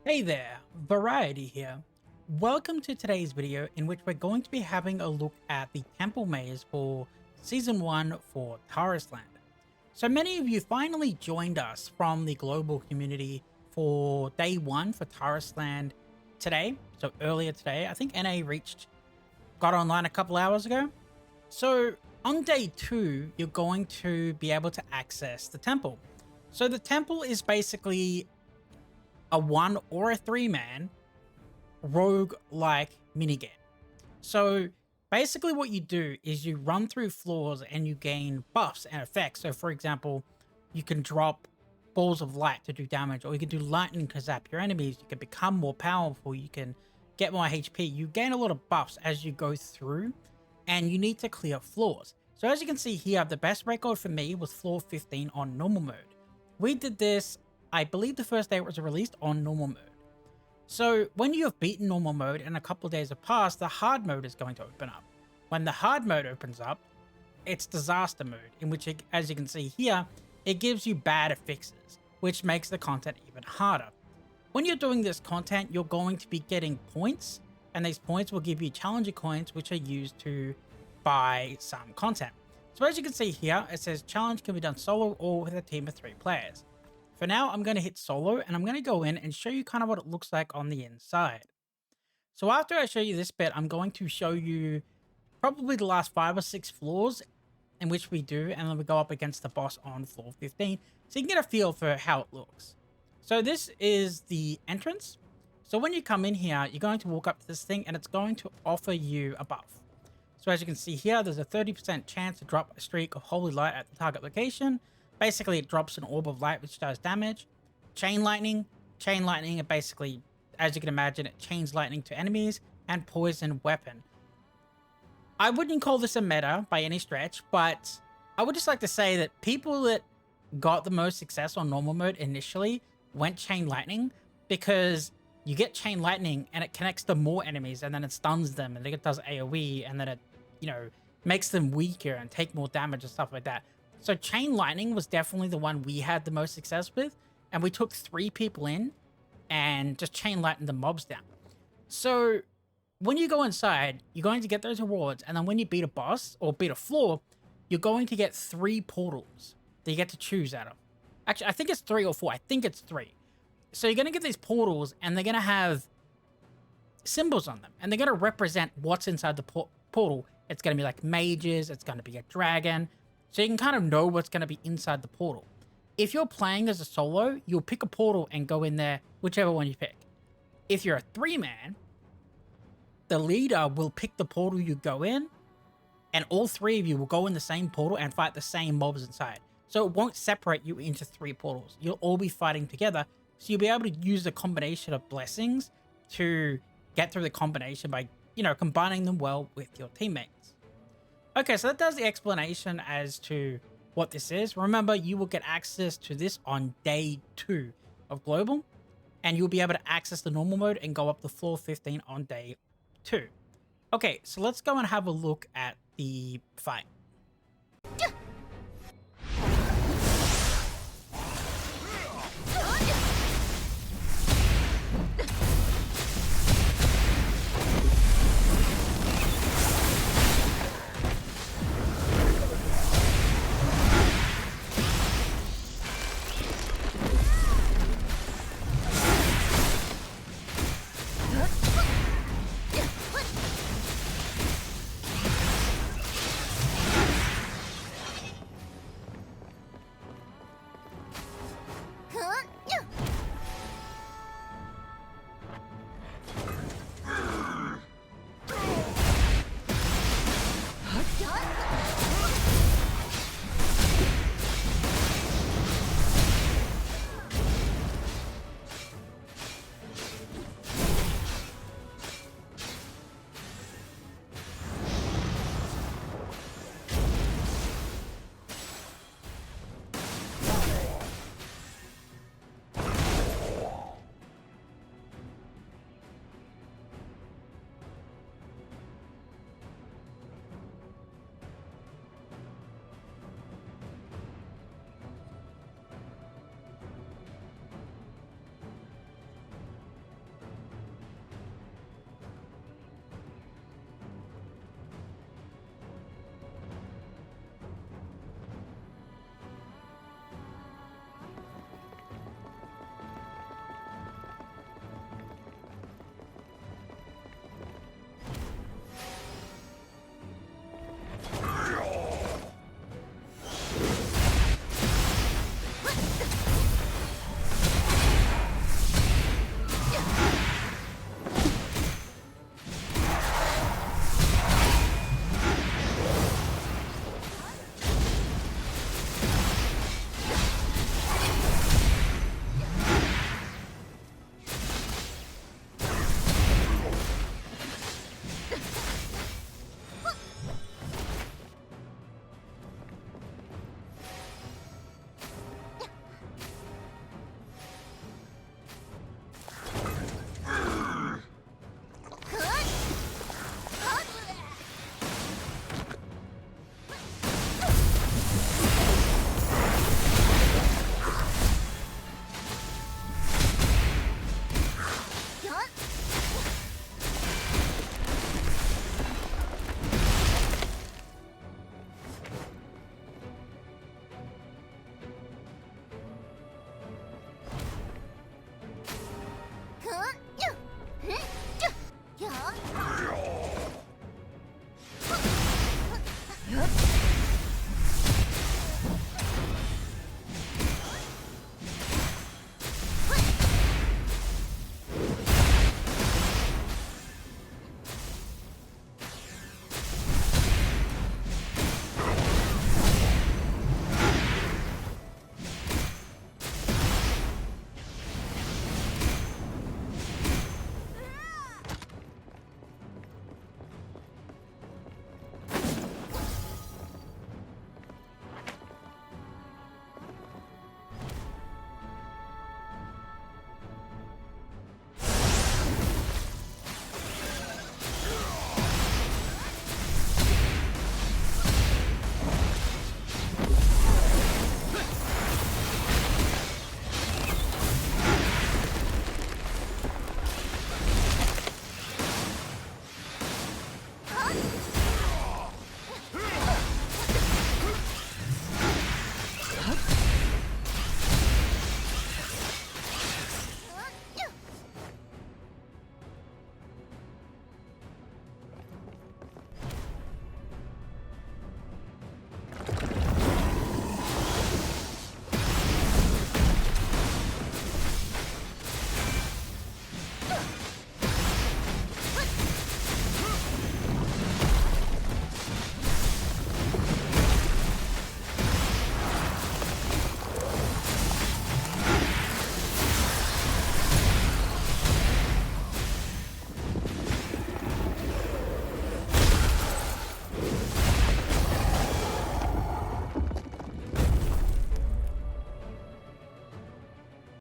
Hey there, Variety here. Welcome to today's video in which we're going to be having a look at the temple maze for Season 1 for Tarisland. So many of you finally joined us from the global community for Day 1 for Tarisland today. So earlier today, I think NA got online a couple hours ago. So on Day 2, you're going to be able to access the temple. So the temple is basically a 1 or a 3-man rogue-like minigame. So basically what you do is you run through floors and you gain buffs and effects. So for example, you can drop balls of light to do damage, or you can do lightning to zap your enemies. You can become more powerful. You can get more HP. You gain a lot of buffs as you go through, and you need to clear floors. So as you can see here, the best record for me was floor 15 on normal mode. We did this, I believe the first day it was released, on normal mode. So when you have beaten normal mode and a couple of days have passed, the hard mode is going to open up. When the hard mode opens up, it's disaster mode, in which, as you can see here, it gives you bad fixes, which makes the content even harder. When you're doing this content, you're going to be getting points, and these points will give you challenger coins, which are used to buy some content. So as you can see here, it says challenge can be done solo or with a team of 3 players. For now, I'm going to hit solo, and I'm going to go in and show you kind of what it looks like on the inside. So after I show you this bit, I'm going to show you probably the last 5 or 6 floors in which we do, and then we go up against the boss on floor 15, so you can get a feel for how it looks. So this is the entrance. So when you come in here, you're going to walk up to this thing, and it's going to offer you a buff. So as you can see here, there's a 30% chance to drop a streak of holy light at the target location. Basically, it drops an orb of light which does damage. Chain lightning. Chain lightning, it basically, as you can imagine, it chains lightning to enemies. And poison weapon. I wouldn't call this a meta by any stretch, but I would just like to say that people that got the most success on normal mode initially went chain lightning, because you get chain lightning and it connects to more enemies, and then it stuns them, and then it does AoE, and then it, makes them weaker and take more damage and stuff like that. So chain lightning was definitely the one we had the most success with, and we took 3 people in and just chain lightened the mobs down. So when you go inside, you're going to get those rewards, and then when you beat a boss or beat a floor, you're going to get 3 portals that you get to choose out of. Actually, I think it's 3 or 4. I think it's 3. So you're going to get these portals, and they're going to have symbols on them, and they're going to represent what's inside the portal. It's going to be like mages, it's going to be a dragon. So you can kind of know what's going to be inside the portal. If you're playing as a solo, you'll pick a portal and go in there, whichever one you pick. If you're a 3-man, the leader will pick the portal you go in, and all 3 of you will go in the same portal and fight the same mobs inside. So it won't separate you into 3 portals. You'll all be fighting together, so you'll be able to use a combination of blessings to get through the combination by, combining them well with your teammates. Okay, so that does the explanation as to what this is. Remember, you will get access to this on Day 2 of Global, and you'll be able to access the normal mode and go up to floor 15 on Day 2. Okay, so let's go and have a look at the fight.